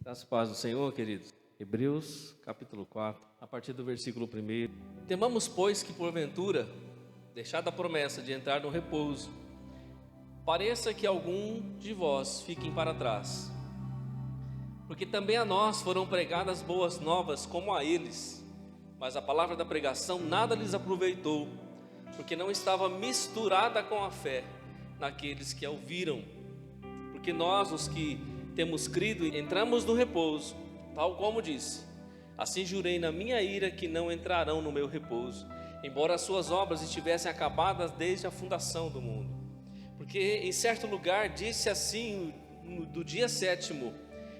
Graças e paz do Senhor, queridos. Hebreus, capítulo 4, a partir do versículo 1. Temamos, pois, que porventura, deixada a promessa de entrar no repouso, pareça que algum de vós fiquem para trás. Porque também a nós foram pregadas boas novas como a eles, mas a palavra da pregação nada lhes aproveitou, porque não estava misturada com a fé naqueles que a ouviram. Porque nós, os que temos crido, entramos no repouso, tal como disse: assim jurei na minha ira que não entrarão no meu repouso, embora as suas obras estivessem acabadas desde a fundação do mundo. Porque em certo lugar disse assim do dia sétimo: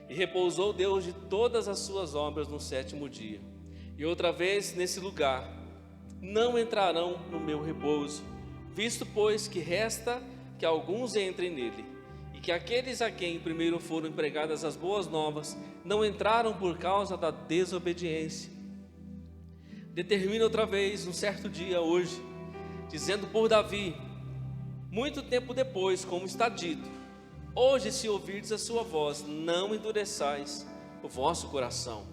e repousou Deus de todas as suas obras no sétimo dia. E outra vez nesse lugar: não entrarão no meu repouso, visto pois que resta que alguns entrem nele, e que aqueles a quem primeiro foram pregadas as boas novas não entraram por causa da desobediência. Determina outra vez um certo dia hoje, dizendo por Davi, muito tempo depois, como está dito: hoje, se ouvirdes a sua voz, não endureçais o vosso coração.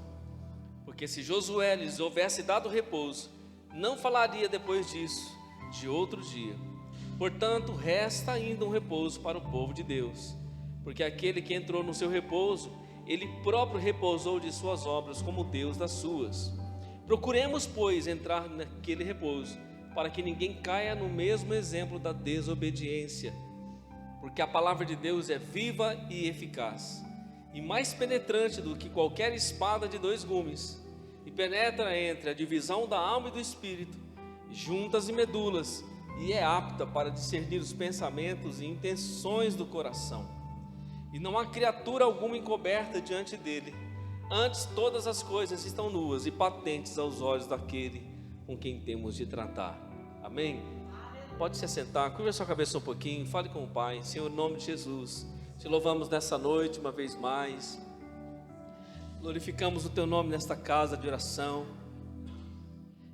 Porque se Josué lhes houvesse dado repouso, não falaria depois disso de outro dia. Portanto, resta ainda um repouso para o povo de Deus, porque aquele que entrou no seu repouso, ele próprio repousou de suas obras como Deus das suas. Procuremos, pois, entrar naquele repouso, para que ninguém caia no mesmo exemplo da desobediência. Porque a palavra de Deus é viva e eficaz, e mais penetrante do que qualquer espada de dois gumes, e penetra entre a divisão da alma e do espírito, juntas e medulas, e é apta para discernir os pensamentos e intenções do coração. E não há criatura alguma encoberta diante dele, antes todas as coisas estão nuas e patentes aos olhos daquele com quem temos de tratar. Amém? Pode se assentar, curva a sua cabeça um pouquinho, fale com o Pai. Senhor, em nome de Jesus, te louvamos nessa noite uma vez mais, glorificamos o teu nome nesta casa de oração,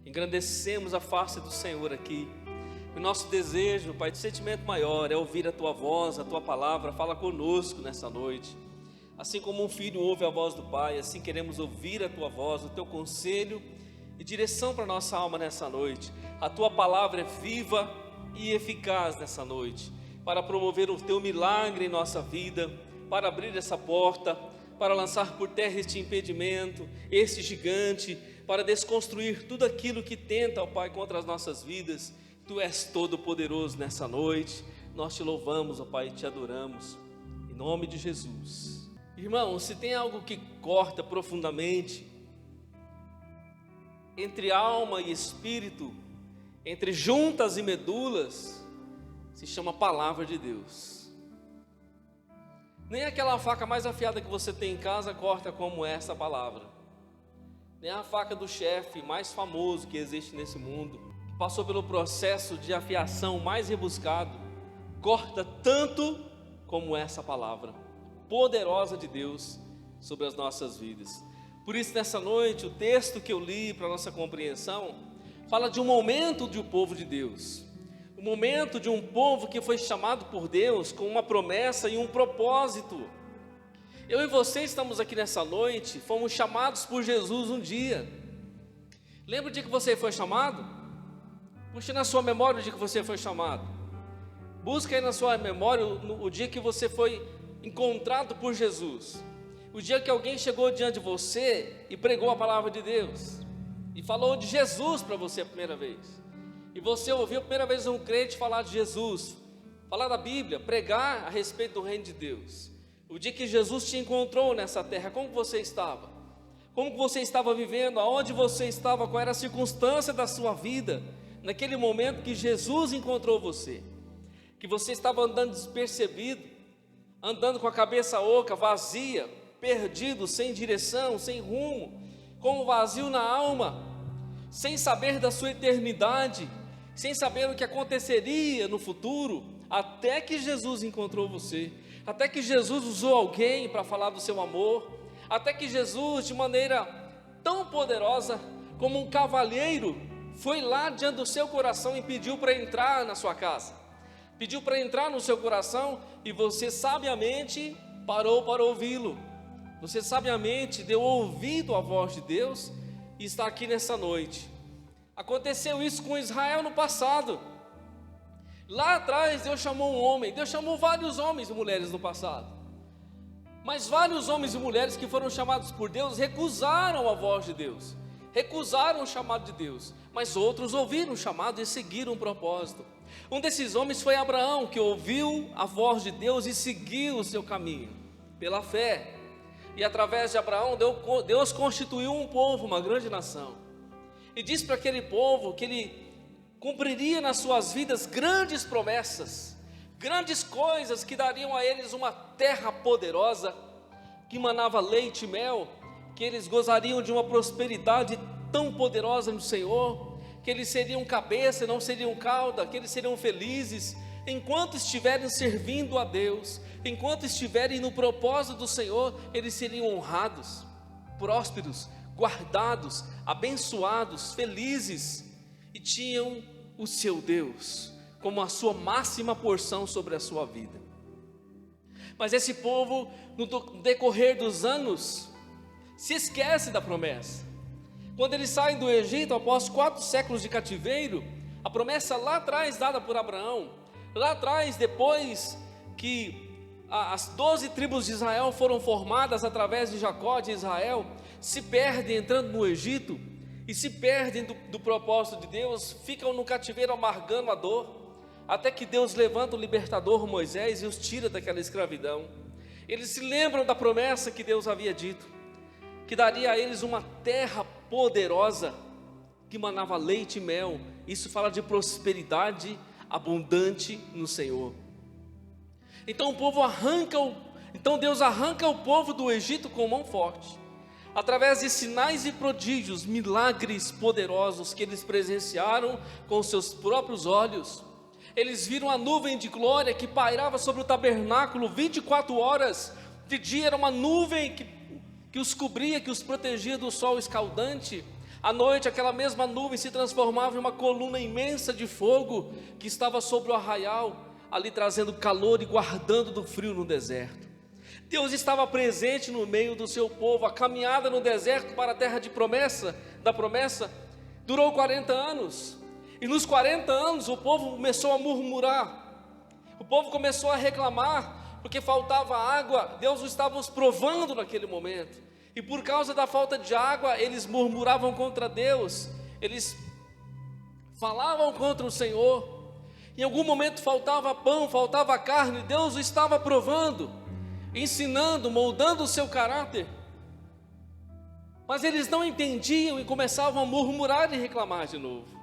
engrandecemos a face do Senhor aqui. O nosso desejo, Pai, de sentimento maior é ouvir a tua voz, a tua palavra. Fala conosco nessa noite, assim como um filho ouve a voz do Pai, assim queremos ouvir a tua voz, o teu conselho e direção para a nossa alma nessa noite. A tua palavra é viva e eficaz nessa noite, para promover o teu milagre em nossa vida, para abrir essa porta, para lançar por terra este impedimento, este gigante, para desconstruir tudo aquilo que tenta, ó Pai, contra as nossas vidas. Tu és todo poderoso nessa noite, nós te louvamos, ó Pai, e te adoramos, em nome de Jesus. Irmão, se tem algo que corta profundamente entre alma e espírito, entre juntas e medulas, se chama palavra de Deus. Nem aquela faca mais afiada que você tem em casa corta como essa palavra. Nem a faca do chefe mais famoso que existe nesse mundo, que passou pelo processo de afiação mais rebuscado, corta tanto como essa palavra poderosa de Deus sobre as nossas vidas. Por isso, nessa noite, o texto que eu li para nossa compreensão fala de um momento de um povo de Deus, o momento de um povo que foi chamado por Deus com uma promessa e um propósito. Eu e você estamos aqui nessa noite, fomos chamados por Jesus um dia. Lembra o dia que você foi chamado? Puxe na sua memória o dia que você foi chamado. Busca aí na sua memória o dia que você foi encontrado por Jesus. O dia que alguém chegou diante de você e pregou a palavra de Deus, e falou de Jesus para você a primeira vez, e você ouviu a primeira vez um crente falar de Jesus, falar da Bíblia, pregar a respeito do reino de Deus. O dia que Jesus te encontrou nessa terra, como você estava? Como você estava vivendo? Aonde você estava? Qual era a circunstância da sua vida naquele momento que Jesus encontrou você? Que você estava andando despercebido, andando com a cabeça oca, vazia, perdido, sem direção, sem rumo, com um vazio na alma, sem saber da sua eternidade, sem saber o que aconteceria no futuro, até que Jesus encontrou você, até que Jesus usou alguém para falar do seu amor, até que Jesus, de maneira tão poderosa, como um cavalheiro, foi lá diante do seu coração e pediu para entrar na sua casa, pediu para entrar no seu coração, e você sabiamente parou para ouvi-lo. você sabiamente deu ouvido à voz de Deus e está aqui nessa noite. Aconteceu isso com Israel no passado. Lá atrás Deus chamou um homem, Deus chamou vários homens e mulheres no passado. Mas vários homens e mulheres que foram chamados por Deus recusaram a voz de Deus, recusaram o chamado de Deus, mas outros ouviram o chamado e seguiram o propósito. Um desses homens foi Abraão, que ouviu a voz de Deus e seguiu o seu caminho, pela fé. E através de Abraão, Deus constituiu um povo, uma grande nação. E disse para aquele povo que ele cumpriria nas suas vidas grandes promessas, grandes coisas que dariam a eles uma terra poderosa, que manava leite e mel, que eles gozariam de uma prosperidade tão poderosa no Senhor, que eles seriam cabeça e não seriam cauda, que eles seriam felizes, enquanto estiverem servindo a Deus, enquanto estiverem no propósito do Senhor, eles seriam honrados, prósperos, guardados, abençoados, felizes, e tinham o seu Deus como a sua máxima porção sobre a sua vida. Mas esse povo, no decorrer dos anos, se esquece da promessa. Quando eles saem do Egito, após 4 séculos de cativeiro, a promessa lá atrás dada por Abraão, lá atrás, depois que as 12 tribos de Israel foram formadas através de Jacó, de Israel, se perdem entrando no Egito, e se perdem do propósito de Deus, ficam no cativeiro amargando a dor, até que Deus levanta o libertador Moisés e os tira daquela escravidão. Eles se lembram da promessa que Deus havia dito, que daria a eles uma terra poderosa, que manava leite e mel. Isso fala de prosperidade abundante no Senhor. Então Deus arranca o povo do Egito com mão forte, através de sinais e prodígios, milagres poderosos que eles presenciaram com seus próprios olhos. Eles viram a nuvem de glória que pairava sobre o tabernáculo 24 horas. De dia era uma nuvem que os cobria, que os protegia do sol escaldante. À noite aquela mesma nuvem se transformava em uma coluna imensa de fogo que estava sobre o arraial, ali trazendo calor e guardando do frio no deserto. Deus estava presente no meio do seu povo. A caminhada no deserto para a terra da promessa durou 40 anos. E nos 40 anos o povo começou a murmurar, o povo começou a reclamar, porque faltava água. Deus estava os provando naquele momento, e por causa da falta de água, eles murmuravam contra Deus, eles falavam contra o Senhor. Em algum momento faltava pão, faltava carne. Deus o estava provando, ensinando, moldando o seu caráter, mas eles não entendiam e começavam a murmurar e reclamar de novo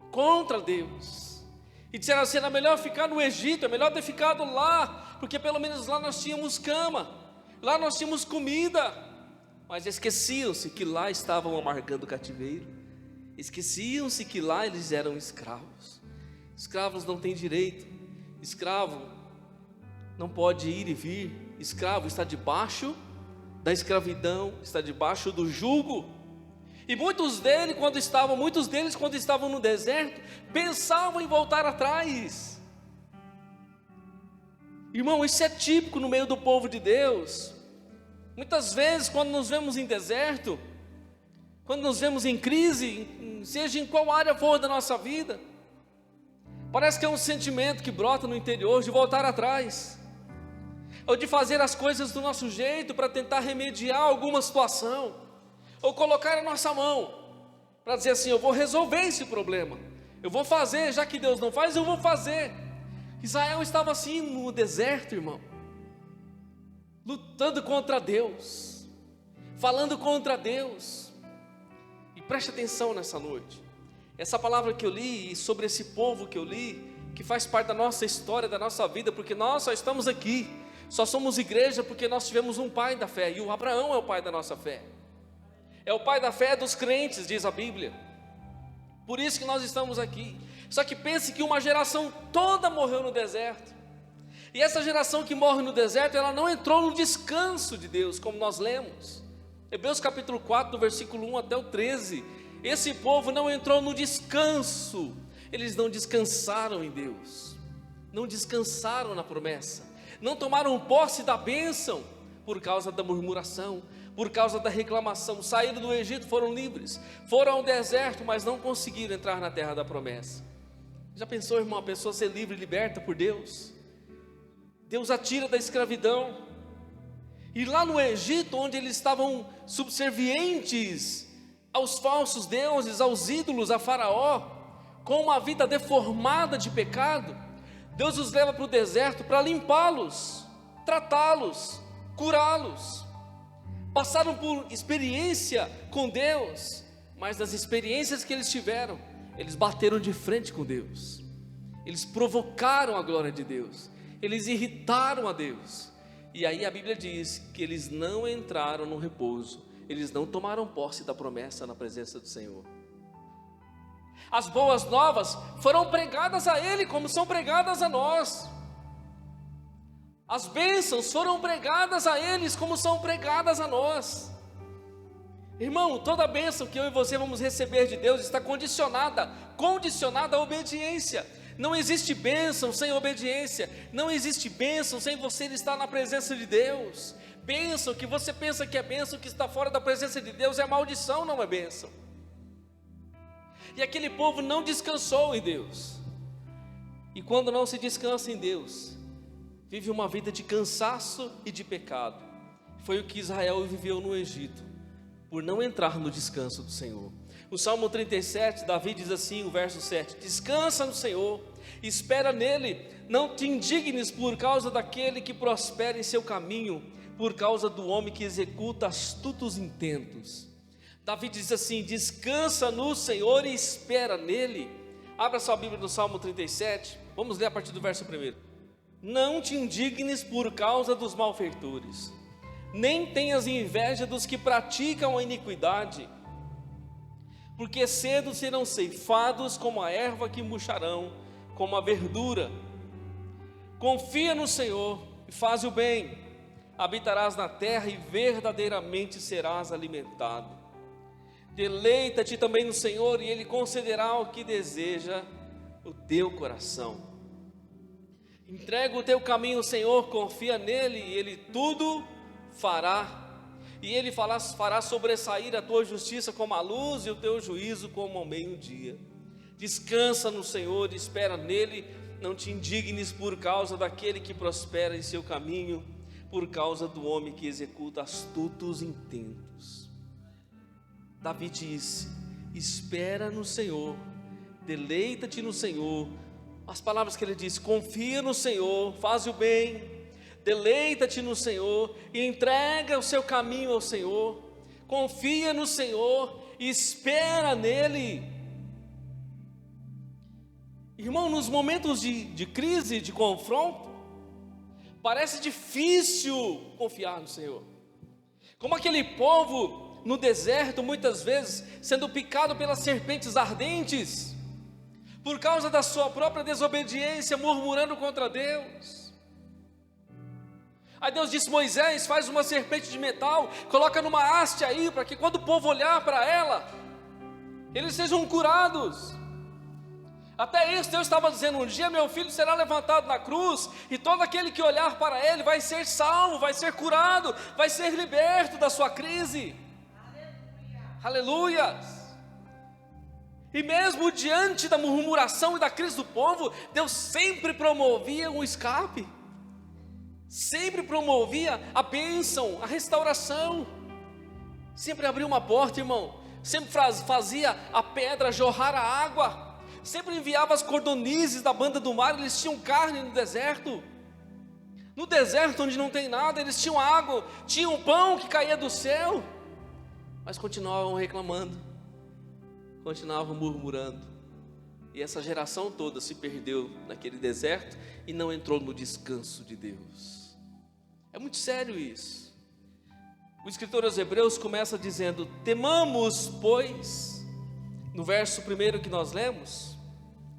contra Deus, e disseram assim: era melhor ficar no Egito, é melhor ter ficado lá, porque pelo menos lá nós tínhamos cama, lá nós tínhamos comida. Mas esqueciam-se que lá estavam amargando o cativeiro, esqueciam-se que lá eles eram escravos. Escravos não têm direito, escravo não pode ir e vir, escravo está debaixo da escravidão, está debaixo do jugo. E muitos deles, quando estavam no deserto, pensavam em voltar atrás. Irmão, isso é típico no meio do povo de Deus. Muitas vezes, quando nos vemos em deserto, quando nos vemos em crise, seja em qual área for da nossa vida, parece que é um sentimento que brota no interior de voltar atrás, ou de fazer as coisas do nosso jeito para tentar remediar alguma situação, ou colocar a nossa mão para dizer assim: eu vou resolver esse problema, eu vou fazer, já que Deus não faz, eu vou fazer. Israel estava assim no deserto, irmão, lutando contra Deus, falando contra Deus. E preste atenção nessa noite, essa palavra que eu li, e sobre esse povo que eu li, que faz parte da nossa história, da nossa vida, porque nós só estamos aqui, só somos igreja porque nós tivemos um pai da fé, e o Abraão é o pai da nossa fé, é o pai da fé dos crentes, diz a Bíblia. Por isso que nós estamos aqui. Só que pense que uma geração toda morreu no deserto, e essa geração que morre no deserto, ela não entrou no descanso de Deus, como nós lemos, Hebreus capítulo 4, do versículo 1 até o 13, esse povo não entrou no descanso, eles não descansaram em Deus, não descansaram na promessa, não tomaram posse da bênção, por causa da murmuração, por causa da reclamação. Saíram do Egito, foram livres, foram ao deserto, mas não conseguiram entrar na terra da promessa. Já pensou, irmão, a pessoa ser livre e liberta por Deus? Deus a tira da escravidão. E lá no Egito, onde eles estavam subservientes aos falsos deuses, aos ídolos, a Faraó, com uma vida deformada de pecado, Deus os leva para o deserto para limpá-los, tratá-los, curá-los. Passaram por experiência com Deus, mas das experiências que eles tiveram, eles bateram de frente com Deus, eles provocaram a glória de Deus, eles irritaram a Deus. E aí a Bíblia diz que eles não entraram no repouso, eles não tomaram posse da promessa na presença do Senhor. As boas novas foram pregadas a ele como são pregadas a nós. As bênçãos foram pregadas a eles como são pregadas a nós. Irmão, toda bênção que eu e você vamos receber de Deus está condicionada à obediência. Não existe bênção sem obediência. Não existe bênção sem você estar na presença de Deus. Bênção que você pensa que é bênção, que está fora da presença de Deus, é maldição, não é bênção. E aquele povo não descansou em Deus. E quando não se descansa em Deus, vive uma vida de cansaço e de pecado. Foi o que Israel viveu no Egito, por não entrar no descanso do Senhor. O Salmo 37, Davi diz assim, o verso 7: descansa no Senhor, espera nele, não te indignes por causa daquele que prospera em seu caminho, por causa do homem que executa astutos intentos. Davi diz assim: descansa no Senhor e espera nele. Abra sua Bíblia no Salmo 37, vamos ler a partir do verso 1. Não te indignes por causa dos malfeitores, nem tenhas inveja dos que praticam a iniquidade, porque cedo serão ceifados como a erva que murcharão, como a verdura. Confia no Senhor e faz o bem, habitarás na terra e verdadeiramente serás alimentado. Deleita-te também no Senhor e Ele concederá o que deseja o teu coração. Entrega o teu caminho ao Senhor, confia nele e Ele tudo fará. E Ele fará sobressair a tua justiça como a luz e o teu juízo como ao meio-dia. Descansa no Senhor, espera nele, não te indignes por causa daquele que prospera em seu caminho, por causa do homem que executa astutos intentos. Davi disse: espera no Senhor, deleita-te no Senhor. As palavras que ele disse: confia no Senhor, faz o bem, deleita-te no Senhor e entrega o seu caminho ao Senhor. Confia no Senhor e espera nele. Irmão, nos momentos de crise, de confronto, parece difícil confiar no Senhor. Como aquele povo no deserto, muitas vezes sendo picado pelas serpentes ardentes, por causa da sua própria desobediência, murmurando contra Deus. Aí Deus disse: Moisés, faz uma serpente de metal, coloca numa haste aí, para que quando o povo olhar para ela, eles sejam curados. Até isso Deus estava dizendo: um dia meu filho será levantado na cruz, e todo aquele que olhar para ele vai ser salvo, vai ser curado, vai ser liberto da sua crise. Aleluia! Aleluia! E mesmo diante da murmuração e da crise do povo, Deus sempre promovia um escape, sempre promovia a bênção, a restauração, sempre abria uma porta, irmão, sempre fazia a pedra jorrar a água, sempre enviava as cordonizes da banda do mar. Eles tinham carne no deserto onde não tem nada, eles tinham água, tinham pão que caía do céu, mas continuavam reclamando, continuavam murmurando, e essa geração toda se perdeu naquele deserto e não entrou no descanso de Deus. É muito sério isso. O escritor aos Hebreus começa dizendo: temamos, pois, no verso 1 que nós lemos,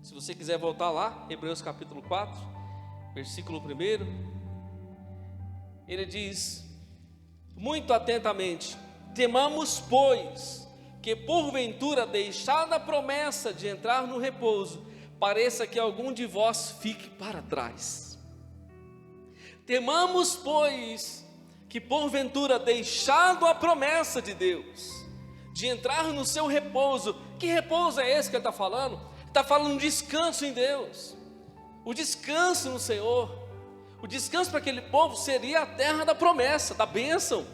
se você quiser voltar lá, Hebreus capítulo 4, versículo 1, ele diz muito atentamente: temamos, pois, que porventura, deixada a promessa de entrar no repouso, pareça que algum de vós fique para trás. Temamos, pois, que porventura, deixado a promessa de Deus, de entrar no seu repouso. Que repouso é esse que ele está falando? Ele está falando um descanso em Deus, o descanso no Senhor. O descanso para aquele povo seria a terra da promessa, da bênção.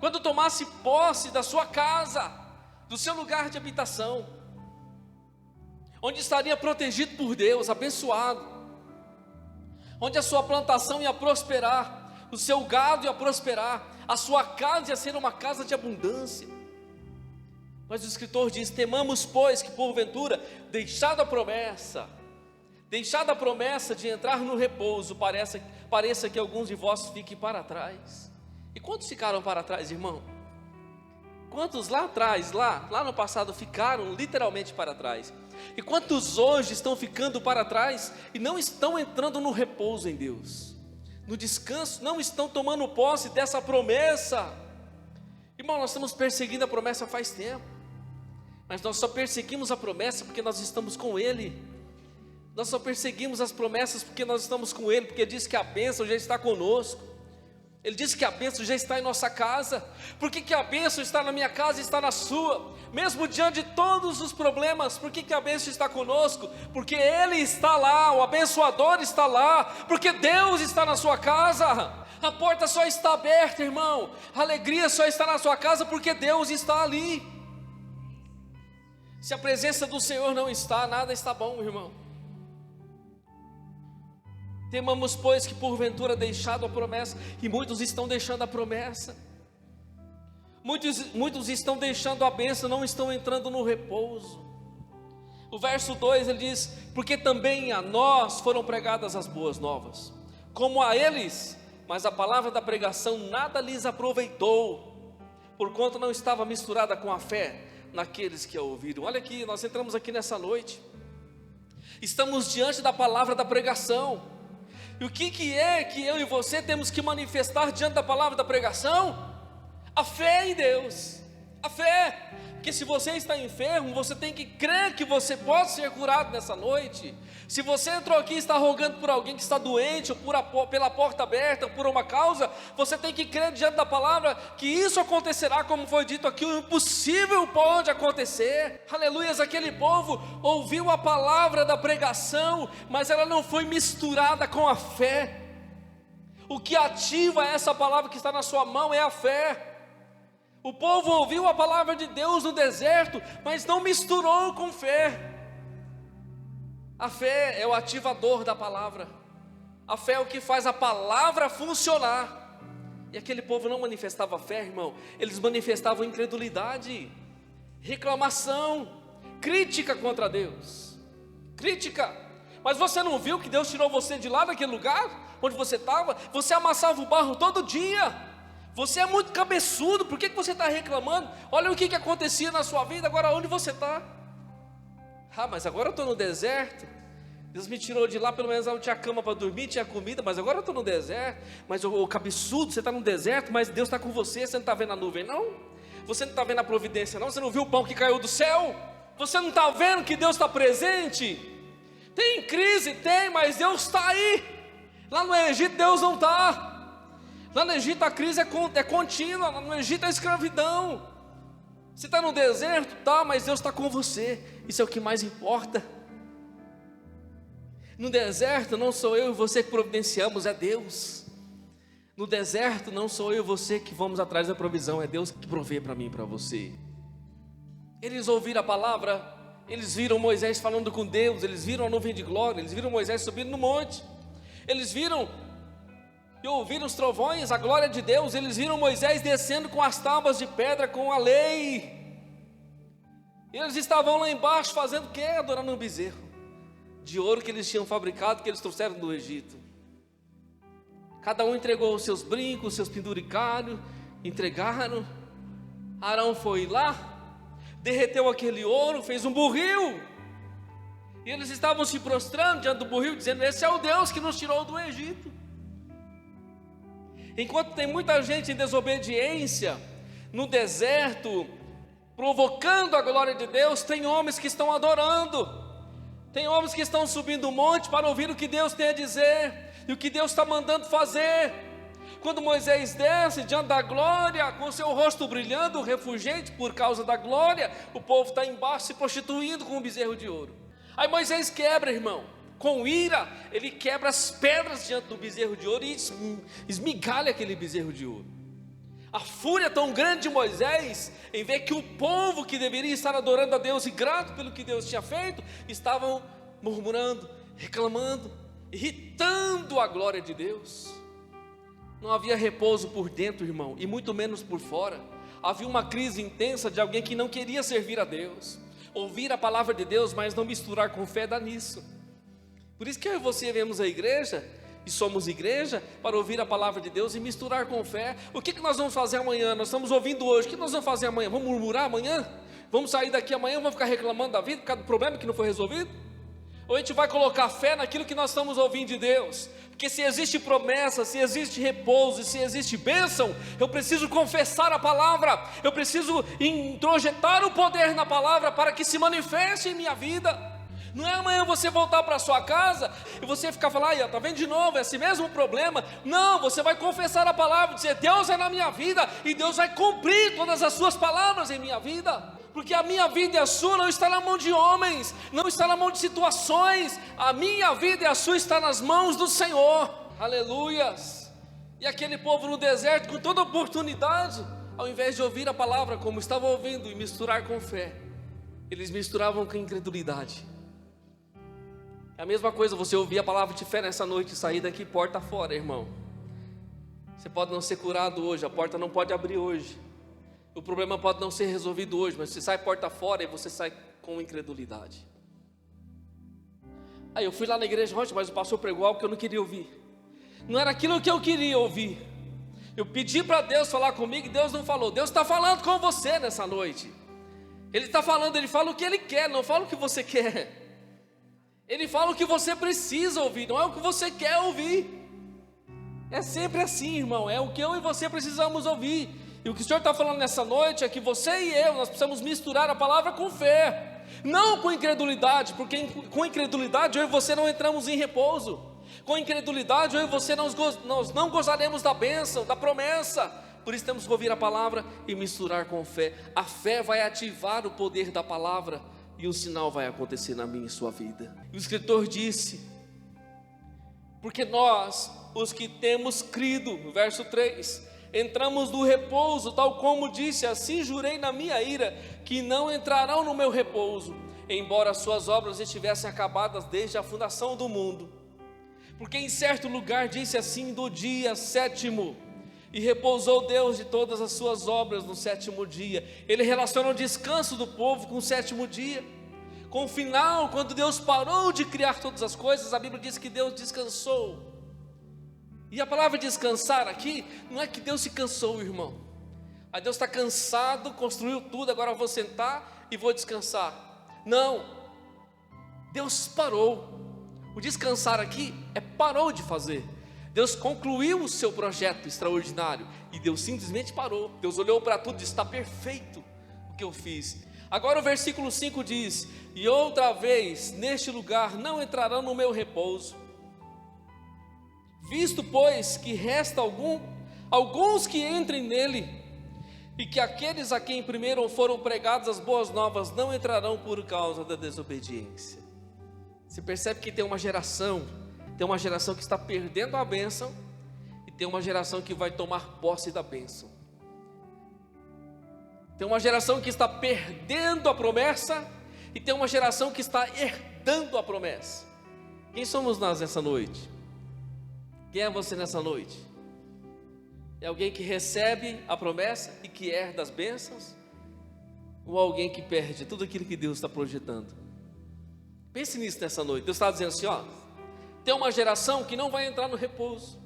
Quando tomasse posse da sua casa, do seu lugar de habitação, onde estaria protegido por Deus, abençoado, onde a sua plantação ia prosperar, o seu gado ia prosperar, a sua casa ia ser uma casa de abundância. Mas o escritor diz: temamos, pois, que porventura, deixada a promessa de entrar no repouso, pareça que alguns de vós fiquem para trás. E quantos ficaram para trás, irmão? Quantos lá atrás, lá no passado, ficaram literalmente para trás? E quantos hoje estão ficando para trás e não estão entrando no repouso em Deus, no descanso, não estão tomando posse dessa promessa? Irmão, nós estamos perseguindo a promessa faz tempo, mas nós só perseguimos a promessa porque nós estamos com Ele. Nós só perseguimos as promessas porque nós estamos com Ele, porque diz que a bênção já está conosco. Ele disse que a bênção já está em nossa casa. Por que a bênção está na minha casa e está na sua? Mesmo diante de todos os problemas, por que a bênção está conosco? Porque Ele está lá, o abençoador está lá, porque Deus está na sua casa. A porta só está aberta, irmão. A alegria só está na sua casa porque Deus está ali. Se a presença do Senhor não está, nada está bom, irmão. Temamos, pois, que porventura deixado a promessa, e muitos estão deixando a promessa, muitos estão deixando a bênção, não estão entrando no repouso. O verso 2 ele diz: porque também a nós foram pregadas as boas novas, como a eles, mas a palavra da pregação nada lhes aproveitou, porquanto não estava misturada com a fé naqueles que a ouviram. Olha aqui, nós entramos aqui nessa noite, estamos diante da palavra da pregação. E o que é que eu e você temos que manifestar diante da palavra da pregação? A fé em Deus, a fé. Porque se você está enfermo, você tem que crer que você pode ser curado nessa noite. Se você entrou aqui e está rogando por alguém que está doente, ou pela porta aberta, ou por uma causa, você tem que crer diante da palavra que isso acontecerá, como foi dito aqui, o impossível pode acontecer. Aleluias, aquele povo ouviu a palavra da pregação, mas ela não foi misturada com a fé. O que ativa essa palavra que está na sua mão é a fé. O povo ouviu a palavra de Deus no deserto, mas não misturou com fé. A fé é o ativador da palavra. A fé é o que faz a palavra funcionar. E aquele povo não manifestava fé, irmão. Eles manifestavam incredulidade, reclamação, crítica contra Deus. Crítica. Mas você não viu que Deus tirou você de lá daquele lugar onde você estava? Você amassava o barro todo dia. Você é muito cabeçudo, por que você está reclamando? Olha o que acontecia na sua vida, agora onde você está? Ah, mas agora eu estou no deserto. Deus me tirou de lá, pelo menos não tinha cama para dormir, tinha comida, mas agora eu estou no deserto. Mas o cabeçudo, você está no deserto, mas Deus está com você, você não está vendo a nuvem não? Você não está vendo a providência não? Você não viu o pão que caiu do céu? Você não está vendo que Deus está presente? Tem crise? Tem, mas Deus está aí. Lá no Egito Deus não está. Lá no Egito a crise é contínua, lá no Egito é escravidão. Você está no deserto, tá, mas Deus está com você, isso é o que mais importa. No deserto não sou eu e você que providenciamos, é Deus. No deserto não sou eu e você que vamos atrás da provisão, é Deus que provê para mim e para você. Eles ouviram a palavra, eles viram Moisés falando com Deus, eles viram a nuvem de glória, eles viram Moisés subindo no monte, eles viram e ouviram os trovões, a glória de Deus, eles viram Moisés descendo com as tábuas de pedra, com a lei. Eles estavam lá embaixo fazendo o quê? Adorando um bezerro de ouro que eles tinham fabricado, que eles trouxeram do Egito. Cada um entregou os seus brincos, os seus penduricalhos, entregaram. Arão foi lá, derreteu aquele ouro, fez um burril, e eles estavam se prostrando diante do burril, dizendo: esse é o Deus que nos tirou do Egito. Enquanto tem muita gente em desobediência, no deserto, provocando a glória de Deus, tem homens que estão adorando, tem homens que estão subindo o monte para ouvir o que Deus tem a dizer, e o que Deus está mandando fazer. Quando Moisés desce diante da glória, com seu rosto brilhando, refulgente por causa da glória, o povo está embaixo se prostituindo com um bezerro de ouro. Aí Moisés quebra, irmão, com ira, ele quebra as pedras diante do bezerro de ouro e esmigalha aquele bezerro de ouro. A fúria tão grande de Moisés, em ver que o povo que deveria estar adorando a Deus e grato pelo que Deus tinha feito, estavam murmurando, reclamando, irritando a glória de Deus. Não havia repouso por dentro, irmão, e muito menos por fora. Havia uma crise intensa de alguém que não queria servir a Deus, ouvir a palavra de Deus, mas não misturar com fé, dá nisso. Por isso que eu e você viemos à igreja, e somos igreja, para ouvir a palavra de Deus e misturar com fé. O que nós vamos fazer amanhã? Nós estamos ouvindo hoje, o que nós vamos fazer amanhã? Vamos murmurar amanhã? Vamos sair daqui amanhã, vamos ficar reclamando da vida por causa do problema que não foi resolvido? Ou a gente vai colocar fé naquilo que nós estamos ouvindo de Deus? Porque se existe promessa, se existe repouso, se existe bênção, eu preciso confessar a palavra, eu preciso introjetar o poder na palavra para que se manifeste em minha vida. Não é amanhã você voltar para sua casa e você ficar falando, está vendo de novo, é esse mesmo problema. Não, você vai confessar a palavra, dizer, Deus é na minha vida, e Deus vai cumprir todas as suas palavras em minha vida. Porque a minha vida e a sua não está na mão de homens, não está na mão de situações. A minha vida e a sua está nas mãos do Senhor. Aleluias. E aquele povo no deserto, com toda oportunidade, ao invés de ouvir a palavra como estavam ouvindo e misturar com fé, eles misturavam com incredulidade. É a mesma coisa você ouvir a palavra de fé nessa noite e sair daqui porta fora, irmão. Você pode não ser curado hoje, a porta não pode abrir hoje, o problema pode não ser resolvido hoje, mas você sai porta fora e você sai com incredulidade. Aí eu fui lá na igreja, mas o pastor pregou algo que eu não queria ouvir. Não era aquilo que eu queria ouvir. Eu pedi para Deus falar comigo e Deus não falou. Deus está falando com você nessa noite. Ele está falando, Ele fala o que Ele quer, não fala o que você quer. Ele fala o que você precisa ouvir, não é o que você quer ouvir. É sempre assim, irmão, é o que eu e você precisamos ouvir. E o que o Senhor está falando nessa noite é que você e eu, nós precisamos misturar a palavra com fé, não com incredulidade, porque com incredulidade eu e você não entramos em repouso. Com incredulidade eu e você nós não gozaremos da bênção, da promessa. Por isso temos que ouvir a palavra e misturar com fé. A fé vai ativar o poder da palavra e um sinal vai acontecer na minha e sua vida. O escritor disse, porque nós, os que temos crido, no verso 3, entramos no repouso, tal como disse, assim jurei na minha ira, que não entrarão no meu repouso, embora as suas obras estivessem acabadas desde a fundação do mundo. Porque em certo lugar disse assim, do dia 7º, e repousou Deus de todas as suas obras no 7º dia. Ele relaciona o descanso do povo com o 7º dia, com o final, quando Deus parou de criar todas as coisas. A Bíblia diz que Deus descansou. E a palavra descansar aqui, não é que Deus se cansou, irmão. Aí Deus está cansado, construiu tudo, agora eu vou sentar e vou descansar. Não, Deus parou. O descansar aqui é parou de fazer. Deus concluiu o seu projeto extraordinário e Deus simplesmente parou. Deus olhou para tudo e disse, está perfeito o que eu fiz. Agora o versículo 5 diz, e outra vez neste lugar não entrarão no meu repouso. Visto, pois, que resta alguns que entrem nele, e que aqueles a quem primeiro foram pregadas as boas novas não entrarão por causa da desobediência. Você percebe que tem uma geração que está perdendo a bênção, e tem uma geração que vai tomar posse da bênção. Tem uma geração que está perdendo a promessa, e tem uma geração que está herdando a promessa. Quem somos nós nessa noite? Quem é você nessa noite? É alguém que recebe a promessa e que herda as bênçãos? Ou alguém que perde tudo aquilo que Deus está projetando? Pense nisso nessa noite. Deus está dizendo assim, tem uma geração que não vai entrar no repouso.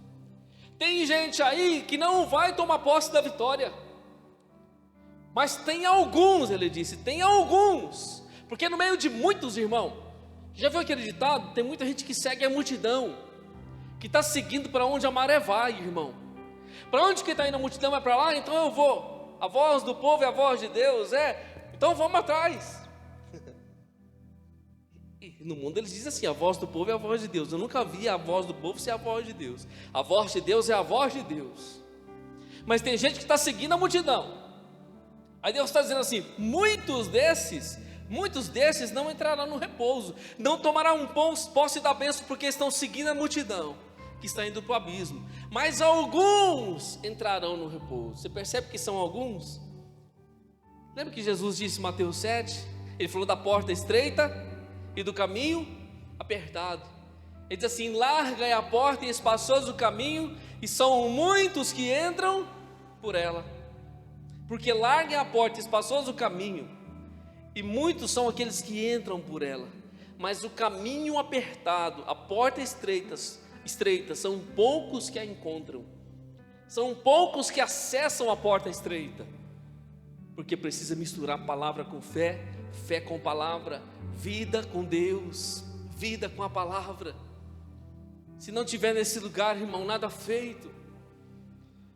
Tem gente aí que não vai tomar posse da vitória. Mas tem alguns, ele disse, tem alguns. Porque no meio de muitos, irmão, já viu aquele ditado? Tem muita gente que segue a multidão, que está seguindo para onde a maré vai, irmão. Para onde que está indo a multidão é para lá, então eu vou. A voz do povo é a voz de Deus, então vamos atrás. No mundo eles dizem assim: a voz do povo é a voz de Deus. Eu nunca vi a voz do povo ser a voz de Deus. A voz de Deus é a voz de Deus. Mas tem gente que está seguindo a multidão. Aí Deus está dizendo assim: muitos desses não entrarão no repouso, não tomarão posse da bênção, porque estão seguindo a multidão que está indo para o abismo. Mas alguns entrarão no repouso. Você percebe que são alguns? Lembra que Jesus disse em Mateus 7? Ele falou da porta estreita e do caminho apertado. Ele diz assim: larga é a porta e espaçoso o caminho, e são muitos que entram por ela. Porque larga é a porta e espaçoso o caminho, e muitos são aqueles que entram por ela. Mas o caminho apertado, a porta estreita, são poucos que a encontram. São poucos que acessam a porta estreita. Porque precisa misturar palavra com fé, fé com palavra, vida com Deus, vida com a palavra. Se não tiver nesse lugar, irmão, nada feito.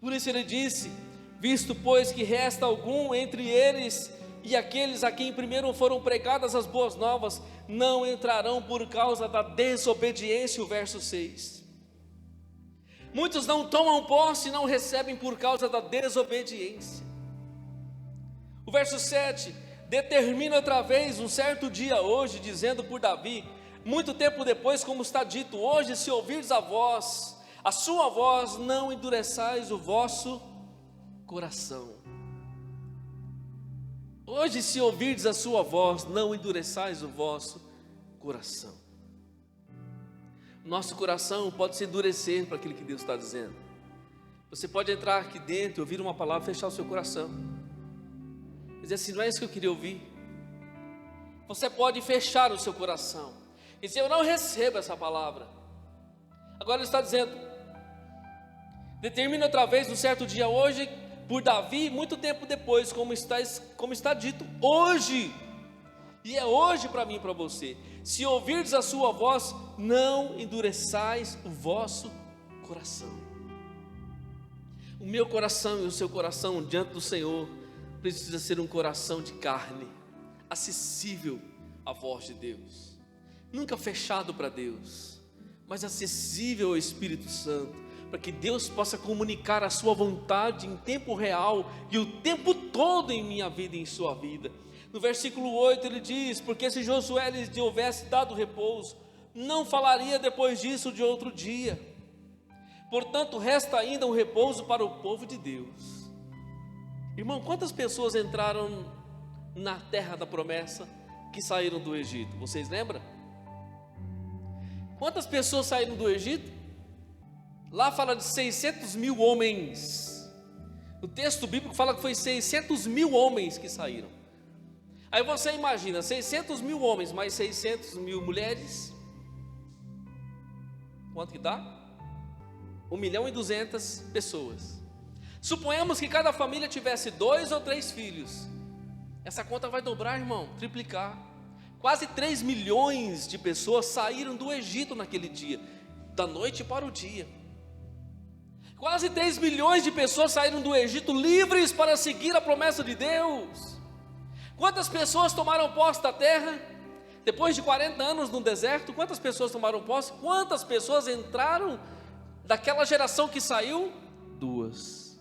Por isso ele disse: visto pois que resta algum entre eles e aqueles a quem primeiro foram pregadas as boas novas, não entrarão por causa da desobediência. O verso 6. Muitos não tomam posse e não recebem por causa da desobediência. O verso 7, determina outra vez um certo dia hoje, dizendo por Davi, muito tempo depois, como está dito: hoje, se ouvirdes a sua voz, não endureçais o vosso coração. Hoje, se ouvirdes a sua voz, não endureçais o vosso coração. Nosso coração pode se endurecer para aquilo que Deus está dizendo. Você pode entrar aqui dentro, ouvir uma palavra, fechar o seu coração, dizer assim: não é isso que eu queria ouvir. Você pode fechar o seu coração e dizer: eu não recebo essa palavra. Agora ele está dizendo: determina outra vez um certo dia hoje, por Davi, muito tempo depois, como está dito hoje. E é hoje para mim e para você: se ouvirdes a sua voz, não endureçais o vosso coração. O meu coração e o seu coração diante do Senhor precisa ser um coração de carne, acessível à voz de Deus, nunca fechado para Deus, mas acessível ao Espírito Santo, para que Deus possa comunicar a sua vontade em tempo real e o tempo todo em minha vida e em sua vida. No versículo 8 ele diz: porque se Josué lhes houvesse dado repouso, não falaria depois disso de outro dia. Portanto, resta ainda um repouso para o povo de Deus. Irmão, quantas pessoas entraram na terra da promessa que saíram do Egito? Vocês lembram? Quantas pessoas saíram do Egito? Lá fala de 600 mil homens. O texto bíblico fala que foi 600 mil homens que saíram. Aí você imagina, 600 mil homens mais 600 mil mulheres. Quanto que dá? 1.200.000 pessoas. Suponhamos que cada família tivesse 2 ou 3 filhos. Essa conta vai dobrar, irmão, triplicar. Quase 3 milhões de pessoas saíram do Egito naquele dia, da noite para o dia. Quase 3 milhões de pessoas saíram do Egito livres para seguir a promessa de Deus. Quantas pessoas tomaram posse da terra? Depois de 40 anos no deserto, quantas pessoas tomaram posse? Quantas pessoas entraram daquela geração que saiu? 2.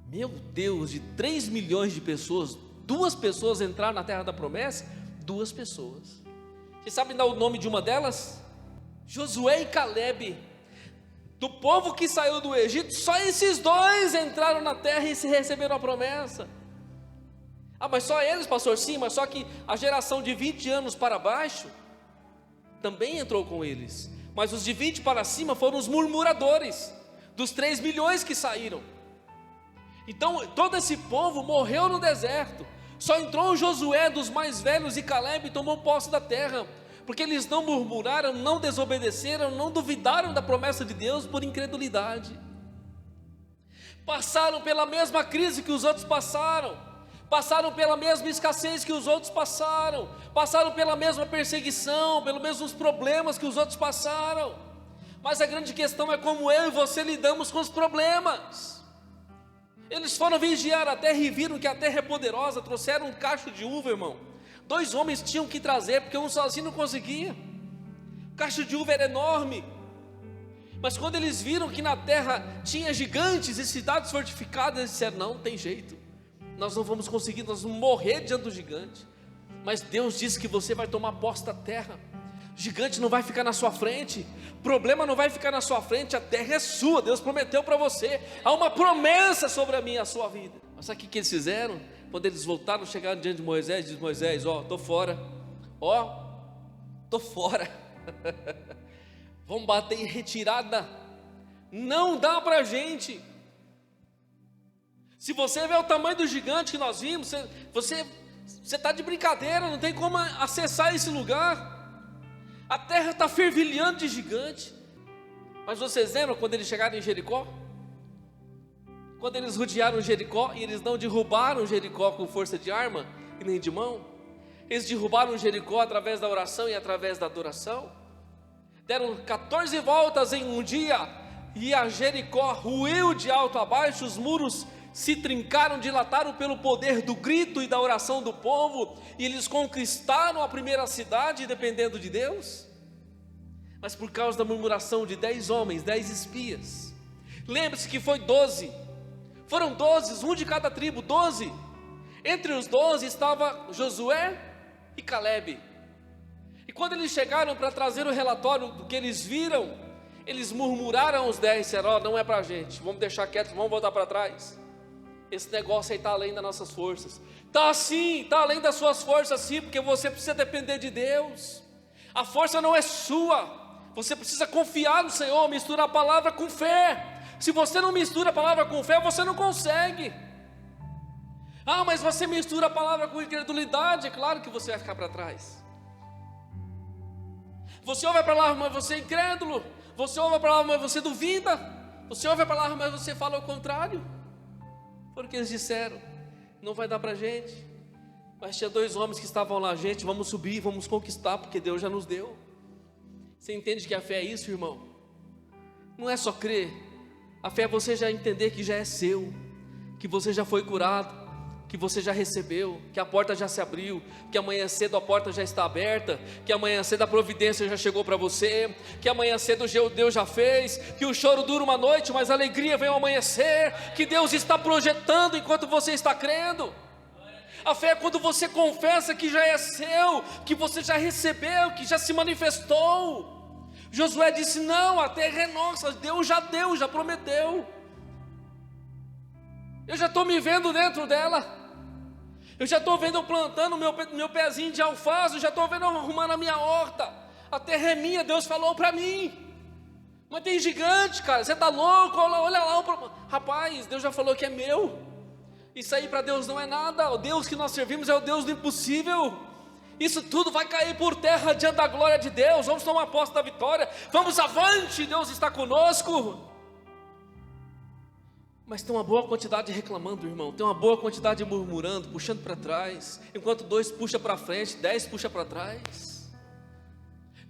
Meu Deus, de 3 milhões de pessoas, 2 pessoas entraram na terra da promessa? 2 pessoas. Vocês sabem dar o nome de uma delas? Josué e Calebe. Do povo que saiu do Egito, só esses 2 entraram na terra e se receberam a promessa. Ah, mas só eles, pastor? Sim, mas só que a geração de 20 anos para baixo também entrou com eles. Mas os de 20 para cima foram os murmuradores, dos 3 milhões que saíram. Então todo esse povo morreu no deserto. Só entrou Josué dos mais velhos e Calebe tomou posse da terra, porque eles não murmuraram, não desobedeceram, não duvidaram da promessa de Deus por incredulidade. Passaram pela mesma crise que os outros passaram, passaram pela mesma escassez que os outros passaram, passaram pela mesma perseguição, pelos mesmos problemas que os outros passaram. Mas a grande questão é como eu e você lidamos com os problemas. Eles foram vigiar a terra e viram que a terra é poderosa, trouxeram um cacho de uva, irmão, 2 homens tinham que trazer, porque um sozinho não conseguia. O cacho de uva era enorme. Mas quando eles viram que na terra tinha gigantes e cidades fortificadas, eles disseram: não tem jeito, nós não vamos conseguir, nós vamos morrer diante do gigante. Mas Deus disse que você vai tomar posse da terra. O gigante não vai ficar na sua frente, o problema não vai ficar na sua frente, a terra é sua, Deus prometeu para você, há uma promessa sobre a minha e a sua vida. Mas sabe o que eles fizeram? Quando eles voltaram, chegaram diante de Moisés, diz Moisés: estou fora, estou fora, vamos bater em retirada, não dá para a gente. Se você vê o tamanho do gigante que nós vimos, você está de brincadeira, não tem como acessar esse lugar. A terra está fervilhando de gigante. Mas vocês lembram quando eles chegaram em Jericó? Quando eles rodearam Jericó e eles não derrubaram Jericó com força de arma e nem de mão. Eles derrubaram Jericó através da oração e através da adoração. Deram 14 voltas em um dia e a Jericó ruiu de alto a baixo, os muros se trincaram, dilataram pelo poder do grito e da oração do povo, e eles conquistaram a primeira cidade dependendo de Deus. Mas por causa da murmuração de 10 homens, 10 espias. Lembre-se que foi 12, foram 12, um de cada tribo, 12. Entre os 12 estava Josué e Calebe. E quando eles chegaram para trazer o relatório do que eles viram, eles murmuraram os 10, disseram: não é para a gente, vamos deixar quieto, vamos voltar para trás. Esse negócio aí está além das nossas forças. Está sim, está além das suas forças sim, porque você precisa depender de Deus. A força não é sua, você precisa confiar no Senhor, misturar a palavra com fé. Se você não mistura a palavra com fé, você não consegue. Mas você mistura a palavra com incredulidade, é claro que você vai ficar para trás. Você ouve a palavra, mas você é incrédulo. Você ouve a palavra, mas você duvida. Você ouve a palavra, mas você fala o contrário. Foi o que eles disseram: não vai dar para a gente. Mas tinha 2 homens que estavam lá: gente, vamos subir, vamos conquistar, porque Deus já nos deu. Você entende que a fé é isso, irmão? Não é só crer. A fé é você já entender que já é seu, que você já foi curado, que você já recebeu, que a porta já se abriu, que amanhã cedo a porta já está aberta, que amanhã cedo a providência já chegou para você, que amanhã cedo Deus já fez, que o choro dura uma noite, mas a alegria vem ao amanhecer, que Deus está projetando enquanto você está crendo. A fé é quando você confessa que já é seu, que você já recebeu, que já se manifestou. Josué disse: não, a terra é nossa, Deus já deu, já prometeu. Eu já estou me vendo dentro dela. Eu já estou vendo eu plantando meu pezinho de alface, eu já estou vendo eu arrumando a minha horta. A terra é minha, Deus falou para mim. Mas tem gigante, cara, você está louco? Olha lá, rapaz, Deus já falou que é meu. Isso aí para Deus não é nada. O Deus que nós servimos é o Deus do impossível. Isso tudo vai cair por terra diante da glória de Deus. Vamos tomar posse da vitória, vamos avante, Deus está conosco. Mas tem uma boa quantidade reclamando, irmão. Tem uma boa quantidade murmurando, puxando para trás. Enquanto 2 puxa para frente, 10 puxa para trás.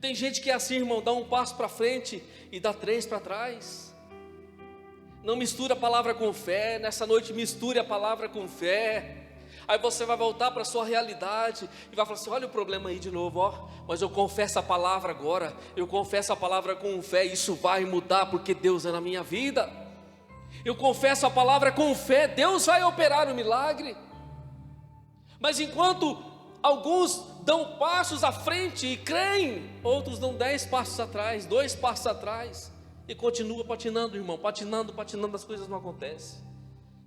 Tem gente que é assim, irmão, dá um passo para frente e dá 3 para trás. Não mistura a palavra com fé. Nessa noite misture a palavra com fé. Aí você vai voltar para a sua realidade e vai falar assim: olha o problema aí de novo, mas eu confesso a palavra agora. Eu confesso a palavra com fé, isso vai mudar porque Deus é na minha vida. Eu confesso a palavra com fé, Deus vai operar o milagre. Mas enquanto alguns dão passos à frente e creem, outros dão 10 passos atrás, 2 passos atrás, e continua patinando, irmão, patinando, as coisas não acontecem.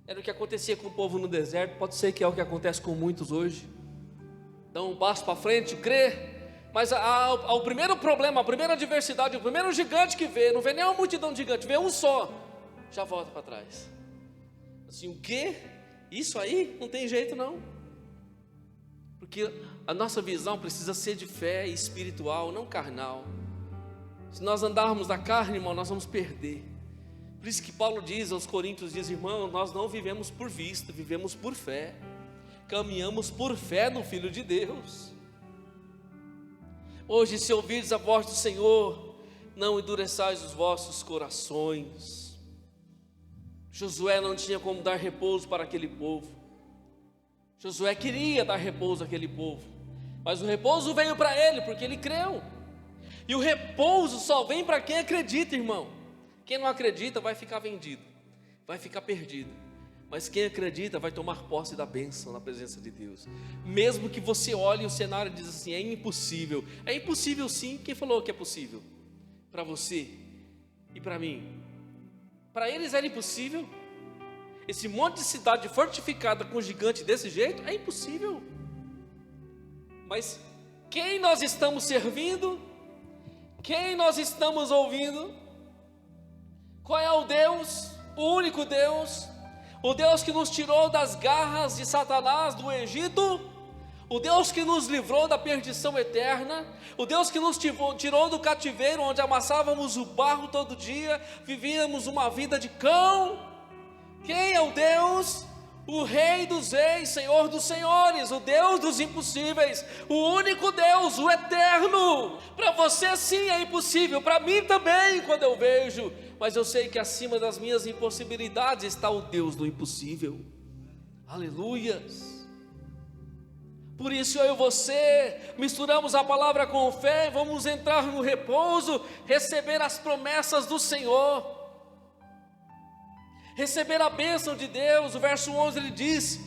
Era o que acontecia com o povo no deserto, pode ser que é o que acontece com muitos hoje. Dão um passo para frente, crê, mas o primeiro problema, a primeira adversidade, o primeiro gigante que vê, não vê nem uma multidão de gigantes, vê um só, já volta para trás. Assim, o quê? Isso aí? Não tem jeito não. Porque a nossa visão precisa ser de fé espiritual, não carnal. Se nós andarmos na carne, irmão, nós vamos perder. Por isso que Paulo diz aos Coríntios, diz: irmão, nós não vivemos por vista, vivemos por fé. Caminhamos por fé no Filho de Deus. Hoje, se ouvirdes a voz do Senhor, não endureçais os vossos corações. Josué não tinha como dar repouso para aquele povo. Josué queria dar repouso àquele povo, Mas o repouso veio para ele, porque ele creu. E o repouso só vem para quem acredita, irmão. Quem não acredita vai ficar vendido, vai ficar perdido. Mas quem acredita vai tomar posse da bênção na presença de Deus. Mesmo que você olhe o cenário e diz assim, é impossível. É impossível sim, quem falou que é possível? Para você e para mim. Para eles era impossível. Esse monte de cidade fortificada com gigante desse jeito, é impossível. Mas quem nós estamos servindo? Quem nós estamos ouvindo? Qual é o Deus? O único Deus? O Deus que nos tirou das garras de Satanás do Egito, o Deus que nos livrou da perdição eterna, o Deus que nos tirou do cativeiro onde amassávamos o barro todo dia, vivíamos uma vida de cão. Quem é o Deus? O Rei dos Reis, Senhor dos Senhores, o Deus dos impossíveis, o único Deus, o eterno. Para você sim é impossível, para mim também quando eu vejo, mas eu sei que acima das minhas impossibilidades está o Deus do impossível. Aleluias. Por isso eu e você misturamos a palavra com fé, vamos entrar no repouso, receber as promessas do Senhor, receber a bênção de Deus. O verso 11 ele diz: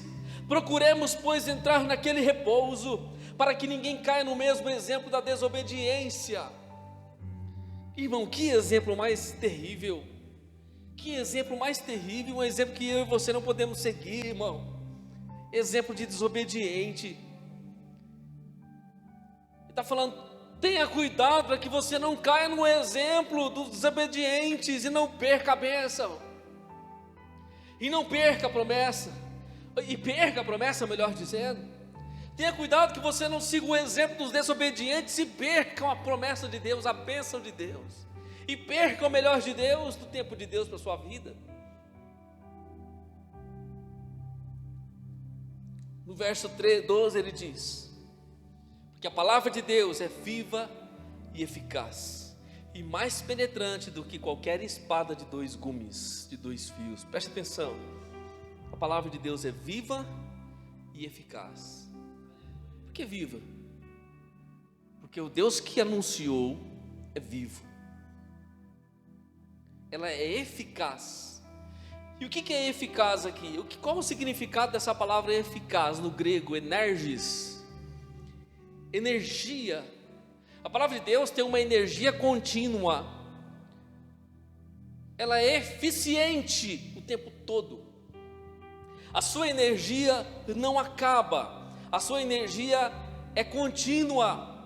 procuremos pois entrar naquele repouso, para que ninguém caia no mesmo exemplo da desobediência. Irmão, que exemplo mais terrível, que exemplo mais terrível, um exemplo que eu e você não podemos seguir, irmão, exemplo de desobediente. Ele está falando, tenha cuidado para que você não caia no exemplo dos desobedientes e não perca a bênção, e não perca a promessa, melhor dizendo. Tenha cuidado que você não siga o exemplo dos desobedientes e percam a promessa de Deus, a bênção de Deus, e percam o melhor de Deus, do tempo de Deus para a sua vida. No verso 12 ele diz, porque a palavra de Deus é viva e eficaz, e mais penetrante do que qualquer espada de 2 gumes, de 2 fios. Preste atenção, a palavra de Deus é viva e eficaz. Por que viva? Porque o Deus que anunciou é vivo, ela é eficaz. E o que é eficaz aqui? Qual o significado dessa palavra eficaz no grego? Energis, energia. A palavra de Deus tem uma energia contínua, ela é eficiente o tempo todo. A sua energia não acaba, a sua energia é contínua.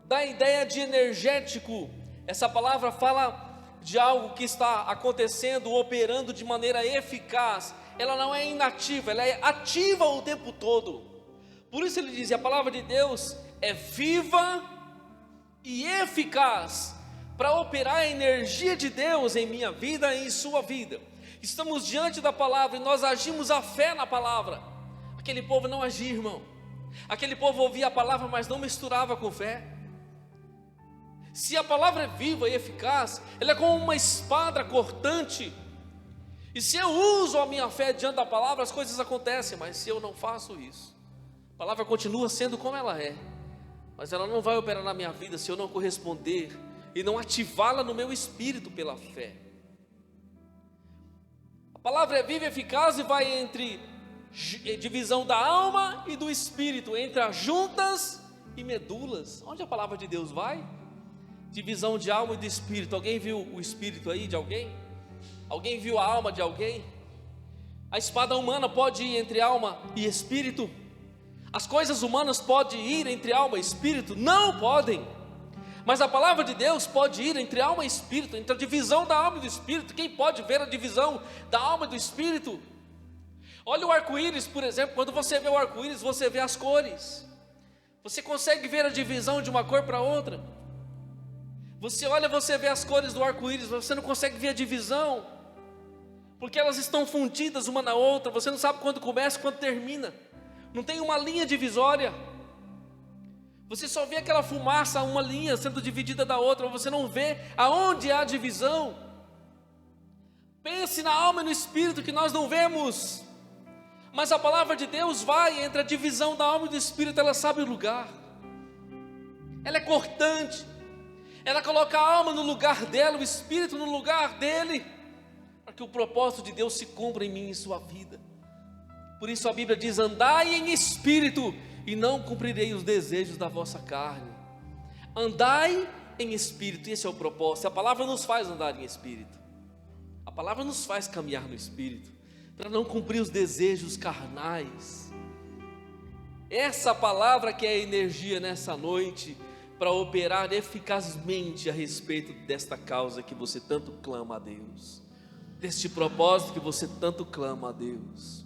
Dá a ideia de energético. Essa palavra fala de algo que está acontecendo, operando de maneira eficaz. Ela não é inativa, ela é ativa o tempo todo. Por isso ele diz, a palavra de Deus é viva e eficaz para operar a energia de Deus em minha vida e em sua vida. Estamos diante da palavra e nós agimos a fé na palavra. Aquele povo não agia, irmão. Aquele povo ouvia a palavra, mas não misturava com fé. Se a palavra é viva e eficaz, ela é como uma espada cortante. E se eu uso a minha fé diante da palavra, as coisas acontecem. Mas se eu não faço isso, a palavra continua sendo como ela é, mas ela não vai operar na minha vida se eu não corresponder e não ativá-la no meu espírito pela fé. A palavra é viva e eficaz e vai entre divisão da alma e do espírito, entre as juntas e medulas. Onde a palavra de Deus vai? Divisão de alma e de espírito. Alguém viu o espírito aí de alguém? Alguém viu a alma de alguém? A espada humana pode ir entre alma e espírito? As coisas humanas podem ir entre alma e espírito? Não podem. Mas a palavra de Deus pode ir entre alma e espírito, entre a divisão da alma e do espírito. Quem pode ver a divisão da alma e do espírito? Olha o arco-íris, por exemplo. Quando você vê o arco-íris, você vê as cores. Você consegue ver a divisão de uma cor para outra? Você olha, você vê as cores do arco-íris, você não consegue ver a divisão, porque elas estão fundidas uma na outra. Você não sabe quando começa e quando termina. Não tem uma linha divisória. Você só vê aquela fumaça, uma linha sendo dividida da outra, mas você não vê aonde há divisão. Pense na alma e no espírito que nós não vemos, mas a palavra de Deus vai entre a divisão da alma e do espírito, ela sabe o lugar. ela é cortante, ela coloca a alma no lugar dela, o espírito no lugar dele, para que o propósito de Deus se cumpra em mim e em sua vida. Por isso a Bíblia diz: andai em espírito e não cumprirei os desejos da vossa carne. Andai em espírito, esse é o propósito. A palavra nos faz andar em espírito, a palavra nos faz caminhar no espírito, para não cumprir os desejos carnais. Essa palavra que é a energia nessa noite, para operar eficazmente a respeito desta causa que você tanto clama a Deus, deste propósito que você tanto clama a Deus.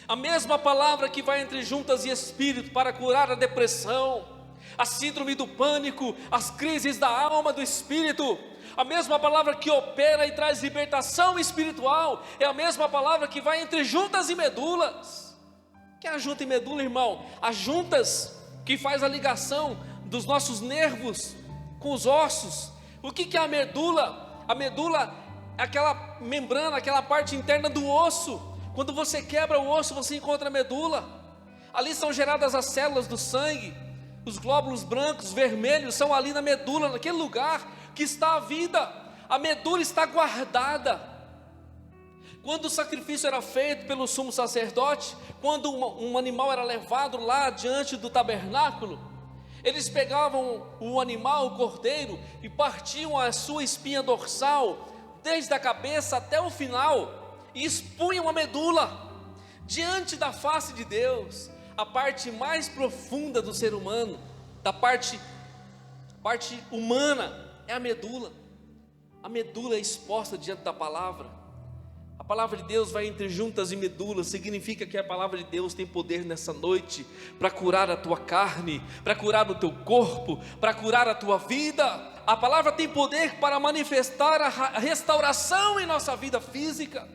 A mesma palavra que vai entre juntas e espírito para curar a depressão, a síndrome do pânico, as crises da alma, do espírito, a mesma palavra que opera e traz libertação espiritual, é a mesma palavra que vai entre juntas e medulas. O que é a junta e medula, irmão? As juntas que faz a ligação dos nossos nervos com os ossos. O que é a medula? A medula é aquela membrana, aquela parte interna do osso. Quando você quebra o osso, você encontra a medula. Ali são geradas as células do sangue. Os glóbulos brancos, vermelhos, são ali na medula, naquele lugar que está a vida. A medula está guardada. Quando o sacrifício era feito pelo sumo sacerdote, quando um animal era levado lá diante do tabernáculo, eles pegavam o animal, o cordeiro, e partiam a sua espinha dorsal, desde a cabeça até o final, e expunham a medula diante da face de Deus. A parte mais profunda do ser humano, da parte humana, é a medula. A medula é exposta diante da palavra. A palavra de Deus vai entre juntas e medulas, significa que a palavra de Deus tem poder nessa noite para curar a tua carne, para curar o teu corpo, para curar a tua vida. A palavra tem poder para manifestar a restauração em nossa vida física.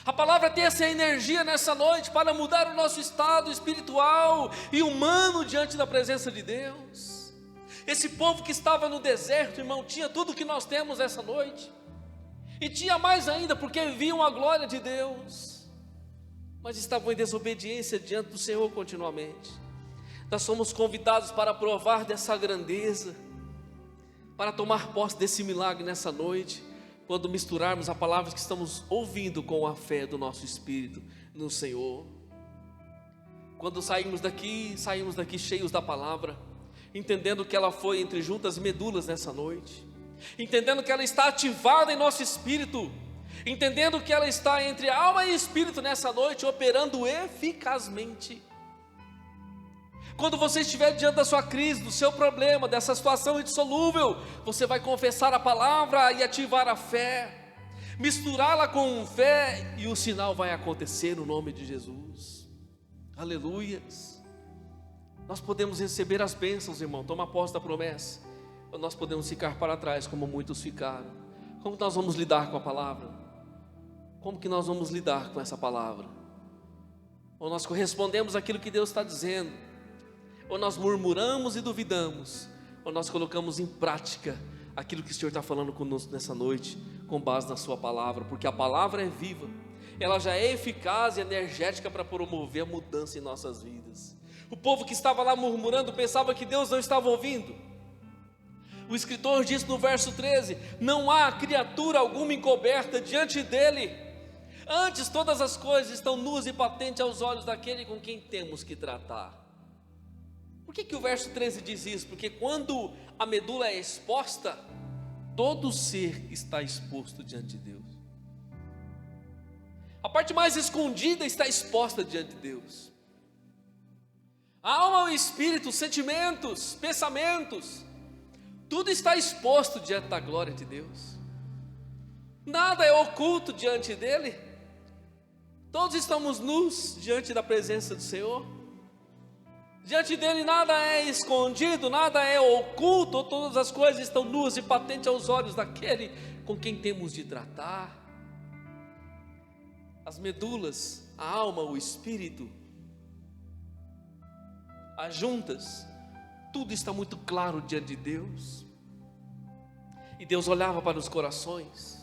A palavra tem essa energia nessa noite para mudar o nosso estado espiritual e humano diante da presença de Deus. Esse povo que estava no deserto, irmão, tinha tudo que nós temos essa noite. E tinha mais ainda, porque viam a glória de Deus, mas estavam em desobediência diante do Senhor continuamente. Nós somos convidados para provar dessa grandeza, para tomar posse desse milagre nessa noite, quando misturarmos a palavra que estamos ouvindo com a fé do nosso espírito no Senhor. Quando saímos daqui cheios da palavra, entendendo que ela foi entre juntas e medulas nessa noite, entendendo que ela está ativada em nosso espírito, entendendo que ela está entre alma e espírito nessa noite, operando eficazmente. Quando você estiver diante da sua crise, do seu problema, dessa situação indissolúvel, você vai confessar a palavra e ativar a fé, misturá-la com fé, e o sinal vai acontecer no nome de Jesus. Aleluias. Nós podemos receber as bênçãos, irmão, toma posse da promessa, ou nós podemos ficar para trás como muitos ficaram. Como nós vamos lidar com a palavra? Como que nós vamos lidar com essa palavra? Ou nós correspondemos àquilo que Deus está dizendo, ou nós murmuramos e duvidamos, ou nós colocamos em prática aquilo que o Senhor está falando conosco nessa noite, com base na sua palavra, porque a palavra é viva, ela já é eficaz e energética para promover a mudança em nossas vidas. O povo que estava lá murmurando pensava que Deus não estava ouvindo. O escritor diz no verso 13: não há criatura alguma encoberta diante dele, antes todas as coisas estão nuas e patentes aos olhos daquele com quem temos que tratar. Por que o verso 13 diz isso? Porque quando a medula é exposta, todo ser está exposto diante de Deus. A parte mais escondida está exposta diante de Deus. A alma, o espírito, os sentimentos, pensamentos, tudo está exposto diante da glória de Deus. Nada é oculto diante dele. Todos estamos nus diante da presença do Senhor. Diante dele nada é escondido, nada é oculto. Todas as coisas estão nuas e patentes aos olhos daquele com quem temos de tratar. As medulas, a alma, o espírito, as juntas, tudo está muito claro diante de Deus. E Deus olhava para os corações,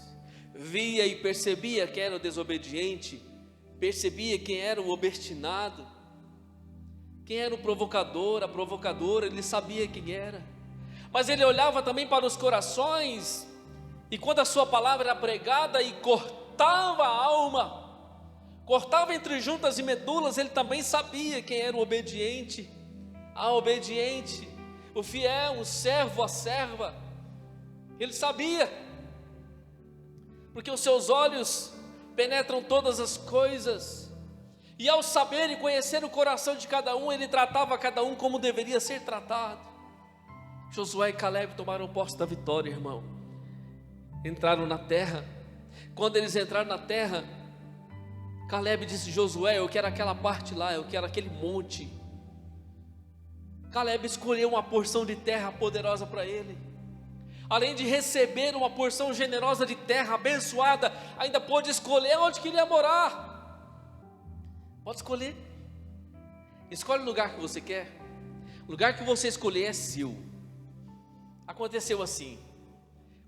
via e percebia quem era o desobediente, percebia quem era o obstinado, Quem era o provocador, a provocadora, ele sabia quem era. Mas ele olhava também para os corações, e quando a sua palavra era pregada e cortava a alma, cortava entre juntas e medulas, ele também sabia quem era o obediente, a obediente, o fiel, o servo, a serva. Ele sabia, porque os seus olhos penetram todas as coisas, e ao saber e conhecer o coração de cada um, ele tratava cada um como deveria ser tratado. Josué e Caleb tomaram posse da vitória, irmão. Entraram na terra. Quando eles entraram na terra, Caleb disse: Josué, eu quero aquela parte lá, eu quero aquele monte. Caleb escolheu uma porção de terra poderosa para ele. Além de receber uma porção generosa de terra abençoada, ainda pôde escolher onde queria morar. Pode escolher. Escolhe o lugar que você quer. O lugar que você escolher é seu. Aconteceu assim.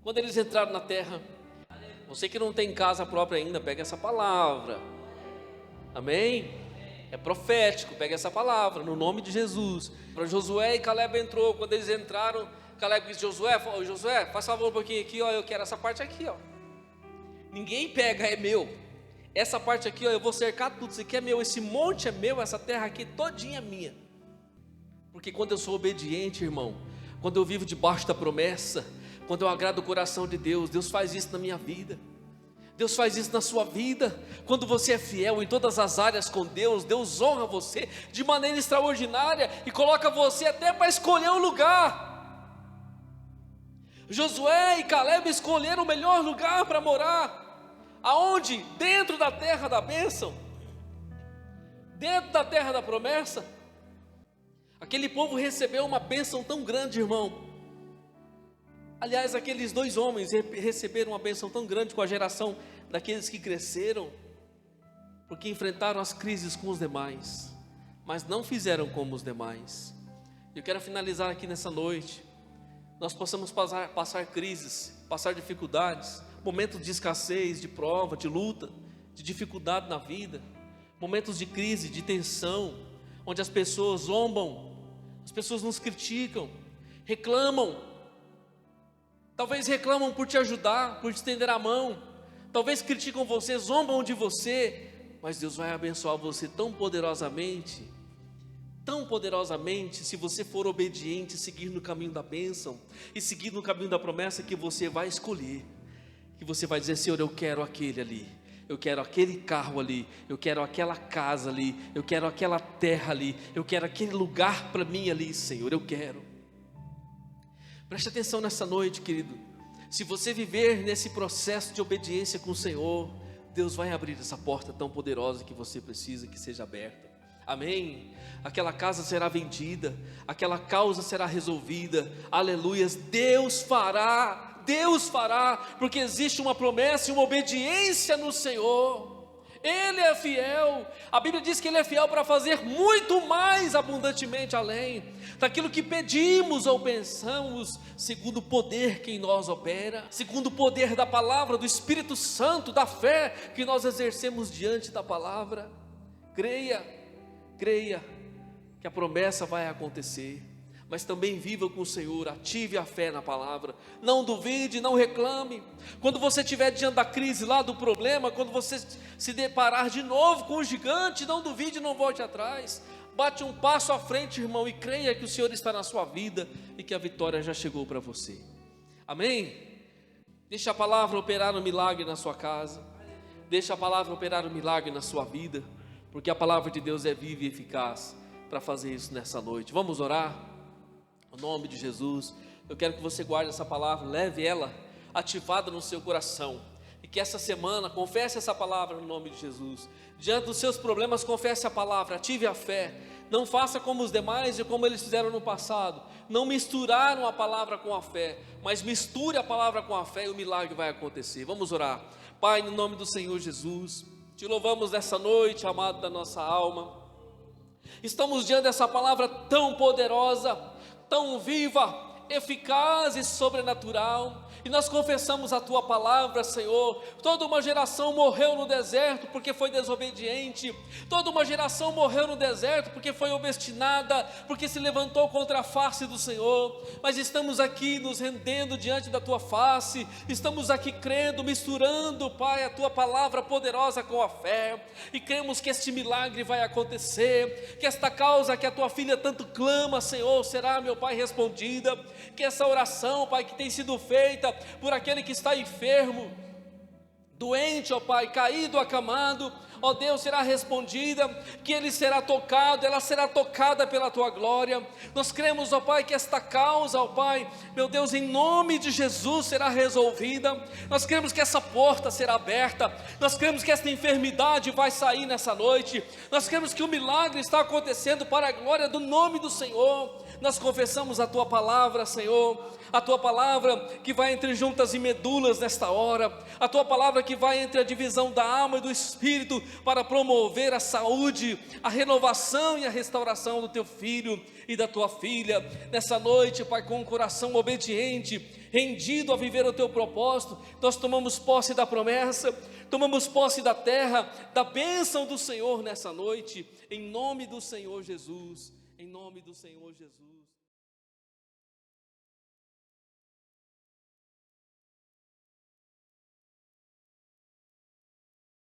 Quando eles entraram na terra, você que não tem casa própria ainda, pega essa palavra. Amém? É profético, pega essa palavra, no nome de Jesus. Para Josué e Caleb entrou. Quando eles entraram, Caleb disse: Josué, faz favor um pouquinho aqui, ó, eu quero essa parte aqui, ó. Ninguém pega, é meu. Essa parte aqui, ó, eu vou cercar tudo, isso aqui é meu, esse monte é meu, essa terra aqui todinha é minha. Porque quando eu sou obediente, irmão, quando eu vivo debaixo da promessa, quando eu agrado o coração de Deus, Deus faz isso na minha vida, Deus faz isso na sua vida. Quando você é fiel em todas as áreas com Deus, Deus honra você de maneira extraordinária e coloca você até para escolher o lugar. Josué e Caleb escolheram o melhor lugar para morar. Aonde? Dentro da terra da bênção, dentro da terra da promessa. Aquele povo recebeu uma bênção tão grande, irmão. Aliás, aqueles dois homens receberam uma bênção tão grande com a geração daqueles que cresceram, porque enfrentaram as crises com os demais, mas não fizeram como os demais. Eu quero finalizar aqui nessa noite. Nós possamos passar crises, passar dificuldades, momentos de escassez, de prova, de luta, de dificuldade na vida, momentos de crise, de tensão, onde as pessoas zombam, as pessoas nos criticam, reclamam. Talvez reclamam por te ajudar, por te estender a mão. Talvez criticam você, zombam de você, mas Deus vai abençoar você tão poderosamente, se você for obediente, seguir no caminho da bênção e seguir no caminho da promessa que você vai escolher. Que você vai dizer: Senhor, eu quero aquele ali, eu quero aquele carro ali, eu quero aquela casa ali, eu quero aquela terra ali, eu quero aquele lugar para mim ali, Senhor, eu quero. Preste atenção nessa noite, querido. Se você viver nesse processo de obediência com o Senhor, Deus vai abrir essa porta tão poderosa que você precisa que seja aberta. Amém? Aquela casa será vendida, aquela causa será resolvida. Aleluias, Deus fará, porque existe uma promessa e uma obediência no Senhor. Ele é fiel. A Bíblia diz que Ele é fiel para fazer muito mais abundantemente além daquilo que pedimos ou pensamos, segundo o poder que em nós opera, segundo o poder da palavra, do Espírito Santo, da fé que nós exercemos diante da palavra. Creia que a promessa vai acontecer, mas também viva com o Senhor, ative a fé na palavra, não duvide, não reclame. Quando você estiver diante da crise lá, do problema, quando você se deparar de novo com o gigante, não duvide, não volte atrás, bate um passo à frente, irmão, e creia que o Senhor está na sua vida e que a vitória já chegou para você. Amém? Deixa a palavra operar um milagre na sua casa, deixa a palavra operar um milagre na sua vida, porque a palavra de Deus é viva e eficaz para fazer isso nessa noite. Vamos orar? Em nome de Jesus, eu quero que você guarde essa palavra, leve ela ativada no seu coração, e que essa semana confesse essa palavra no nome de Jesus. Diante dos seus problemas, confesse a palavra, ative a fé. Não faça como os demais e como eles fizeram no passado, não misturaram a palavra com a fé, mas misture a palavra com a fé e o milagre vai acontecer. Vamos orar. Pai, no nome do Senhor Jesus, te louvamos nessa noite, amado da nossa alma. Estamos diante dessa palavra tão poderosa, tão viva, eficaz e sobrenatural, e nós confessamos a tua palavra, Senhor. Toda uma geração morreu no deserto porque foi desobediente, toda uma geração morreu no deserto porque foi obstinada, porque se levantou contra a face do Senhor. Mas estamos aqui nos rendendo diante da tua face, estamos aqui crendo, misturando, Pai, a tua palavra poderosa com a fé, e cremos que este milagre vai acontecer, que esta causa que a tua filha tanto clama, Senhor, será, meu Pai, respondida, que essa oração, Pai, que tem sido feita por aquele que está enfermo, doente, ó Pai, caído, acamado, ó Deus, será respondida, que ele será tocado, ela será tocada pela tua glória. Nós cremos, ó Pai, que esta causa, ó Pai, meu Deus, em nome de Jesus será resolvida. Nós cremos que essa porta será aberta, nós cremos que esta enfermidade vai sair nessa noite, nós cremos que o milagre está acontecendo para a glória do nome do Senhor. Nós confessamos a tua palavra, Senhor, a tua palavra que vai entre juntas e medulas nesta hora, a tua palavra que vai entre a divisão da alma e do espírito, para promover a saúde, a renovação e a restauração do teu filho e da tua filha. Nessa noite, Pai, com um coração obediente, rendido a viver o teu propósito, nós tomamos posse da promessa, tomamos posse da terra, da bênção do Senhor nessa noite, em nome do Senhor Jesus, em nome do Senhor Jesus.